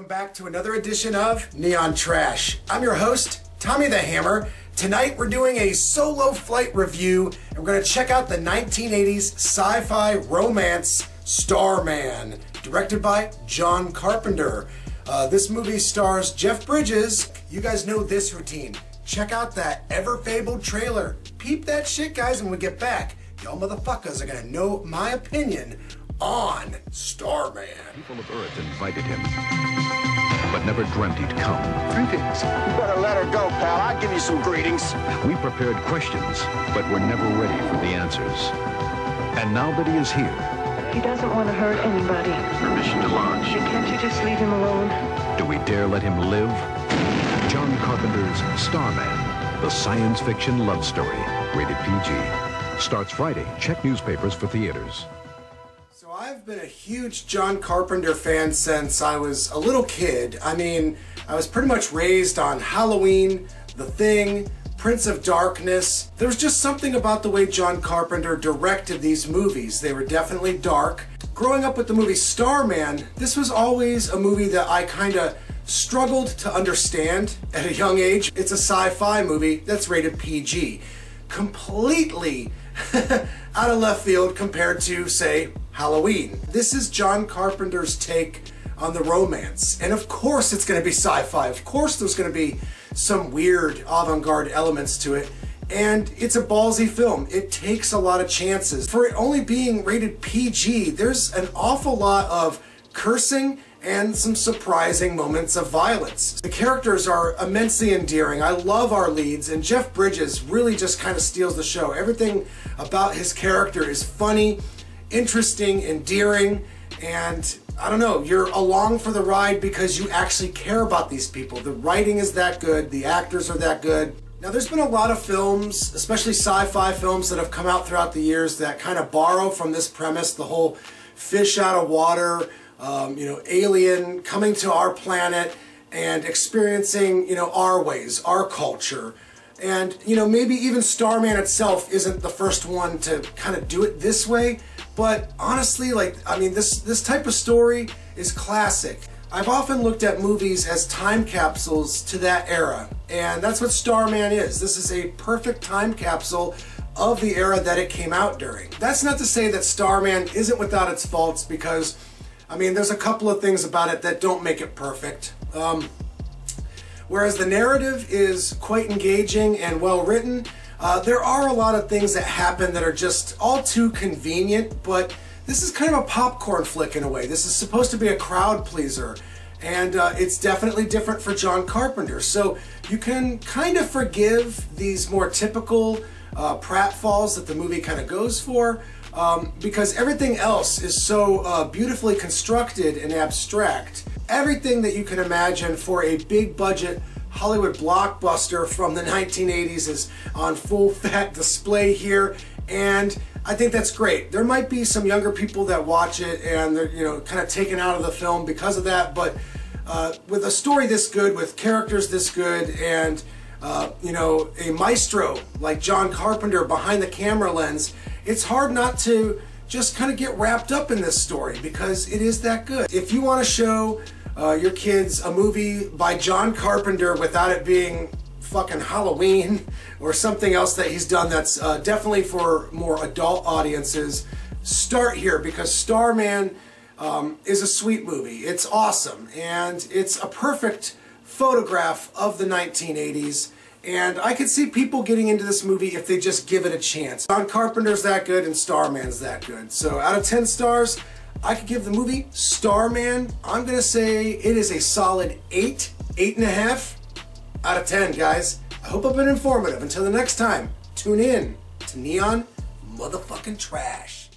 Welcome back to another edition of Neon Trash. I'm your host, Tommy the Hammer. Tonight we're doing a solo flight review and we're going to check out the 1980s sci-fi romance Starman, directed by John Carpenter. This movie stars Jeff Bridges. You guys know this routine. Check out that ever-fabled trailer. Peep that shit, guys, when we get back. Y'all motherfuckers are going to know my opinion on Starman. People of Earth invited him, but never dreamt he'd come. Greetings. You better let her go, pal. I'll give you some greetings. We prepared questions, but were never ready for the answers. And now that he is here... He doesn't want to hurt anybody. Permission to launch. Can't you just leave him alone? Do we dare let him live? John Carpenter's Starman, the science fiction love story. Rated PG. Starts Friday. Check newspapers for theaters. So I've been a huge John Carpenter fan since I was a little kid. I mean, I was pretty much raised on Halloween, The Thing, Prince of Darkness. There was just something about the way John Carpenter directed these movies. They were definitely dark. Growing up with the movie Starman, this was always a movie that I kind of struggled to understand at a young age. It's a sci-fi movie that's rated PG. Completely out of left field compared to, say, Halloween. This is John Carpenter's take on the romance. And of course it's going to be sci-fi. Of course there's going to be some weird avant-garde elements to it. And it's a ballsy film. It takes a lot of chances. For it only being rated PG, there's an awful lot of cursing and some surprising moments of violence. The characters are immensely endearing. I love our leads, and Jeff Bridges really just kind of steals the show. Everything about his character is funny, interesting, endearing, and I don't know, you're along for the ride because you actually care about these people. The writing is that good, the actors are that good. Now there's been a lot of films, especially sci-fi films, that have come out throughout the years that kind of borrow from this premise, the whole fish out of water, alien coming to our planet and experiencing, our ways, our culture. And, maybe even Starman itself isn't the first one to kind of do it this way, but honestly, this type of story is classic. I've often looked at movies as time capsules to that era, and that's what Starman is. This is a perfect time capsule of the era that it came out during. That's not to say that Starman isn't without its faults, because there's a couple of things about it that don't make it perfect. Whereas the narrative is quite engaging and well written, there are a lot of things that happen that are just all too convenient, but this is kind of a popcorn flick in a way. This is supposed to be a crowd pleaser, and it's definitely different for John Carpenter. So you can kind of forgive these more typical pratfalls that the movie kind of goes for, because everything else is so beautifully constructed and abstract. Everything that you can imagine for a big budget Hollywood blockbuster from the 1980s is on full fat display here, and I think that's great. There might be some younger people that watch it and they're kind of taken out of the film because of that, but with a story this good, with characters this good, and a maestro like John Carpenter behind the camera lens, it's hard not to just kind of get wrapped up in this story because it is that good. If you want to show your kids a movie by John Carpenter without it being fucking Halloween or something else that he's done that's definitely for more adult audiences, start here, because Starman is a sweet movie. It's awesome, and it's a perfect photograph of the 1980s, and I could see people getting into this movie if they just give it a chance. John Carpenter's that good and Starman's that good. So out of 10 stars, I could give the movie Starman, I'm going to say it is a solid 8, 8.5 out of 10, guys. I hope I've been informative. Until the next time, tune in to Neon Motherfucking Trash.